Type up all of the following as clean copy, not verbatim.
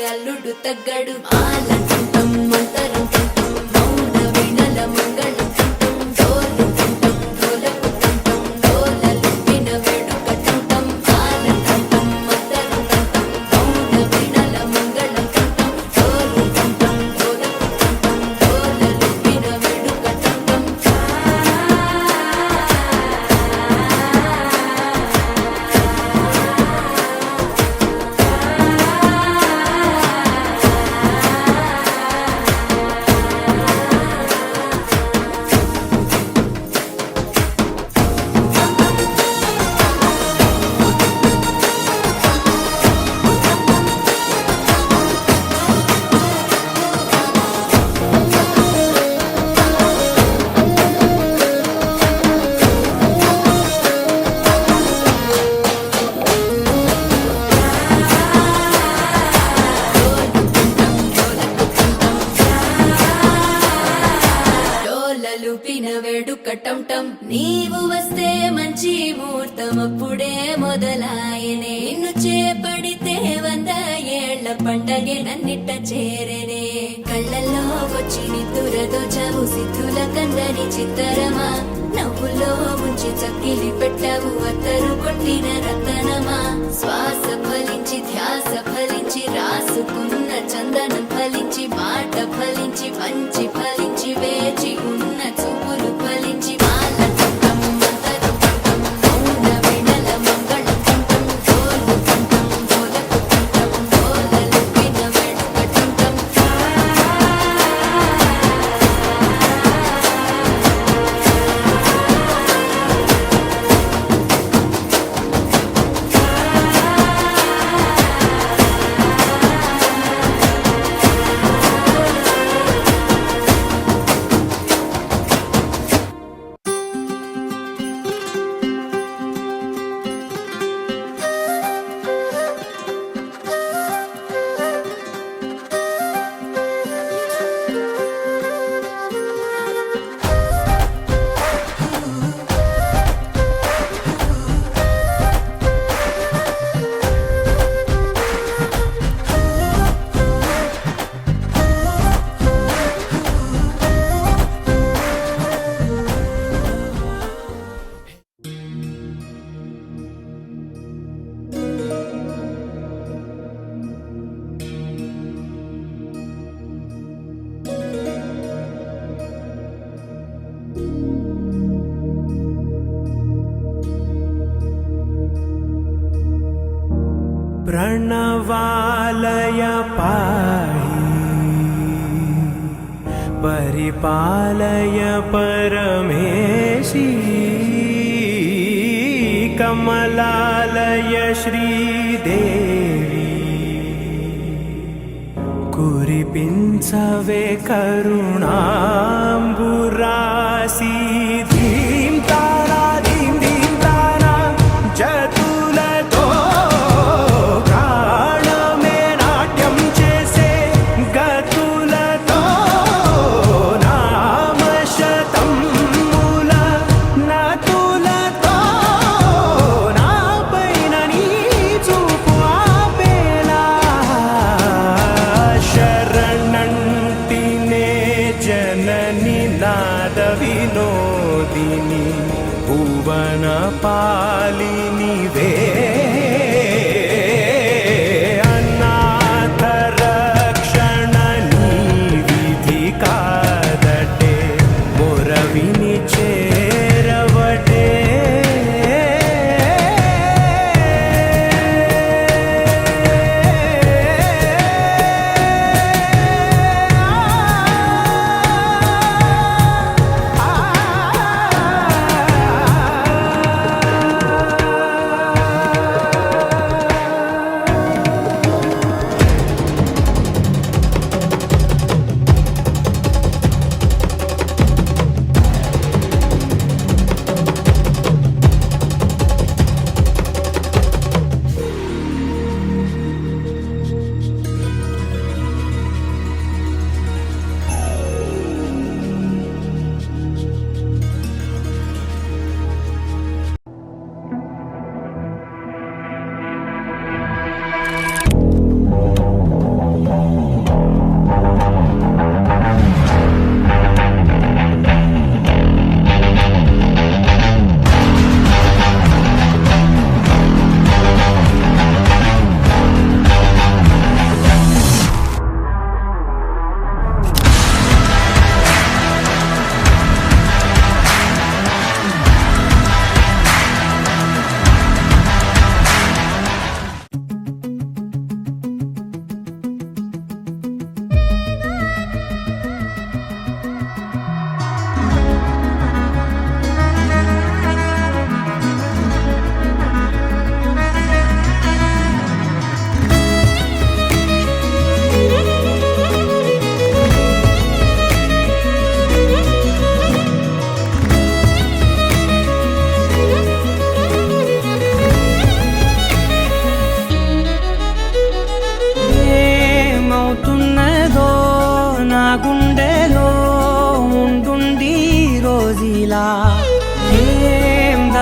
అల్లుడు తగ్గడు ఆలంటుంటం మంతరం టుంటం మౌన వీణల మంగళం టుంటం డోలు టుంటం డోలకు టుంటం డోలలు విన వేడుక టుంటం ఆలంటుంటం మంతరం టుంటం మౌన వీణల మంగళం టుంటం డోలు టుంటం డోలకు టుంటం డోలలు విన వేడుక టుంటం లూపిన వేడుక టంటం నీవు వస్తే మంచి ముహూర్తం అప్పుడే మొదలాయనే నిన్ను చేపడితే 100 ఏళ్ల పండగే నన్నిట్ట చేరనే కళ్ళల్లో వచ్చి నిద్దురతో చవు సిద్ధుల కందని చిత్తరమా నవ్వులో ముంచి చక్కిలి పెట్టవు అత్తరు కొట్టిన రతనమా శ్వాస ఫలించి ధ్యాస ఫలించి రాసుకున్న చందనం ఫలించి మాట ఫలించి మంచి ఫలించి వేచి ఉన్న చూపులు ఫలించి మాల టుంటం మంతరం టుంటం మౌన వీణల మంగళం టుంటం డోలు టుంటం డోలకు టుంటం డోలలు విన వేడుక టుంటం प्रणवालय पाहि परिपालय परमेशी कमलालय श्रीदेवी कुरिपिंचवे करुणांबुरासी धीं तारा धीं धीं तारा जतुलतो विनोदिनी भुवन पालिनी वे अनाथ रक्षण विधिवक्ता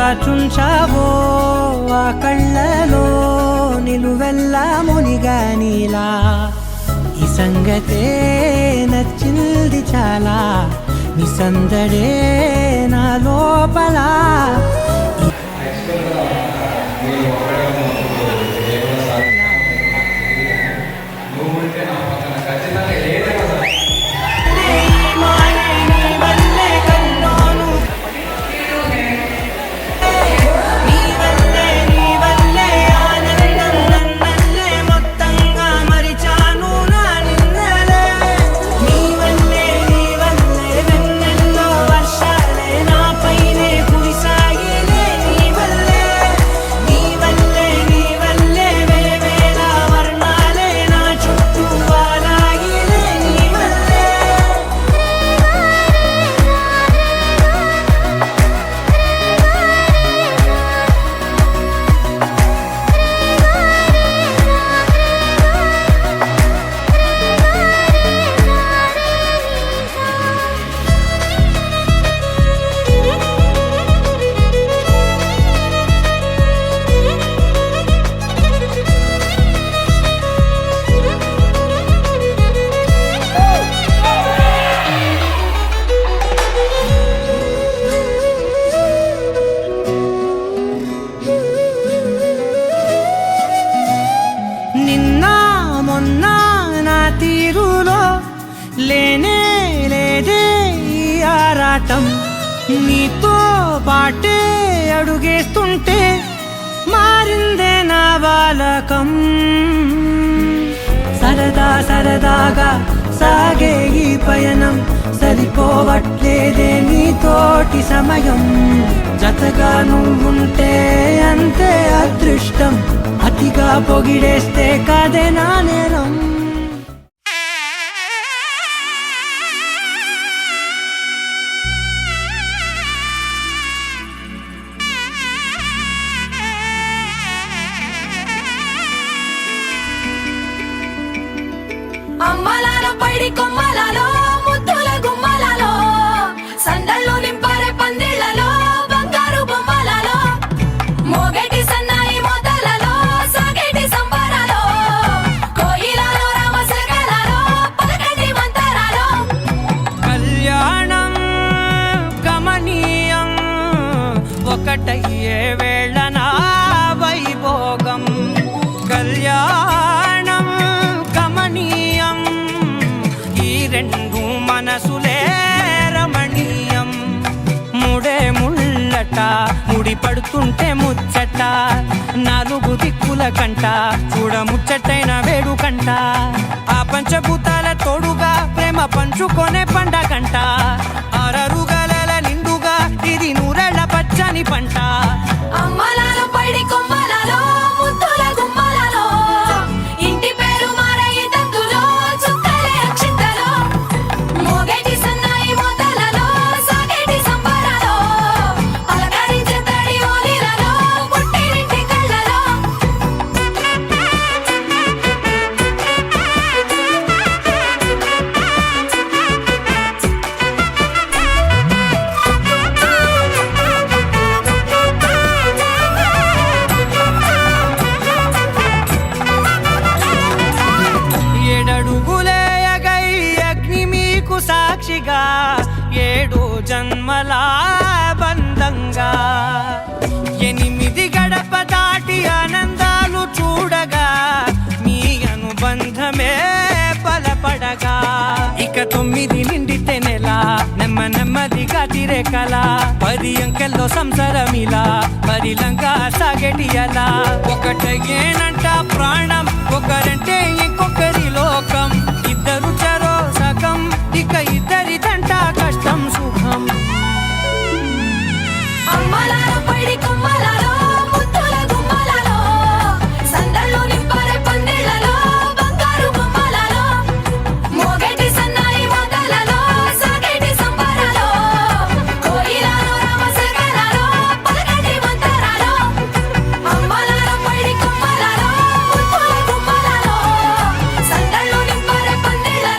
దాచుంచావో ఆ కళ్ళలో నిలువెల్లా మునిగా నీలా ఈ సంగతే నచ్చింది చాలా నీ సందడే నా లోపల లేనే లేదే ఈ ఆరాటం నీతో పాటే అడుగేస్తుంటే మారిందే నా బాలకం సరదా సరదాగా సాగే ఈ పయనం సరిపోవట్లేదే నీతోటి సమయం జతగా నువ్వుంటే అంతే అదృష్టం అతిగా పొగిడేస్తే కాదే నా నేరం అమ్మలాల పైడి కొమ్మలలో ముద్దుల గుమ్మలలో సందళ్ళు నింపరే పందిళ్లలో బంగారు బొమ్మలలో మోగేటి సన్నాయి మోతలలో సాగేటి సంబరాలో కోయిలలో రామసగలలో పలకటి మంతరాలో కళ్యాణం గమనీయం ఒకటయ్యే వేళ నా వైభోగం కళ్యాణం గమనీయం ఈ రెండు మనసులే రమణీయం ముడే ముళ్ళట ముడి పడుతుంటే ముచ్చట నాలుగు దిక్కుల కంట చూడ ముచ్చటైన వేడుకంట ఆ పంచభూతాల తోడుగా ప్రేమ పంచుకొనే పండగంట ఆరరుగల నిండుగా ఇది నూరెళ్ళ పచ్చని పంట అమ్మలాల పైడి కొమ్మలలో ముద్దుల గుమ్మలలో ఇంటి పేరు మారయి తందులో చుక్కలే అక్షింతలో మోగేటి సన్నాయి మోతలలో సాగేటి సంబరాలో పలకరించే తడి ఓలిలలో పుట్టినింటి కళ్ళలో ఏడడుగులేయగై అగ్ని మీకు సాక్షిగా ఏడు జన్మల బంధంగా ఎనిమిది గడప దాటి ఆనందాలు చూడగా మీ అనుబంధమే బలపడగా ఇక 9 నిండితే నెల నెమ్మదిగా తిరే కల 10 అంకెల్లో సంసారమిలా పరిలంగా సాగటి అలా ఒకటేనంట ప్రాణం ఒకరంటే ఇంకొకరి లోకం ఇద్దరు చరో సగం ఇక ఇద్దరిదంట కష్టం సుఖం అమ్మలాల పైడి కొమ్మలలో ముద్దుల గుమ్మలలో సందళ్ళు నింపరే పందిళ్లలో బంగారు బొమ్మలలో మోగేటి సన్నాయి మోతలలో సాగేటి సంబరాలో కోయిలలో రామసగలలో పలకటి మంతరాలో అమ్మలాల పైడి కొమ్మలలో ముద్దుల గుమ్మలలో సందళ్ళు నింపరే పందిళ్లలో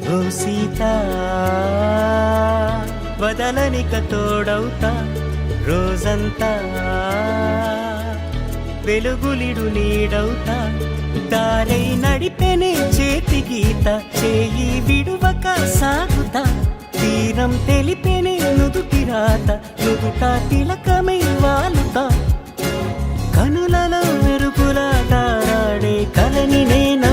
ఓ సీత వదలనిక తోడవుతా రోజంతా వెలుగులిడు నీడవుతా దారై నడిపెనే చేతి గీత చేయి విడువక సాగుతా తీరం తెలిపెనే నుదుటి రాత నుదుట తిలకమై వాలుతా కనులలో మెరుగులా తారాడే కలని నేను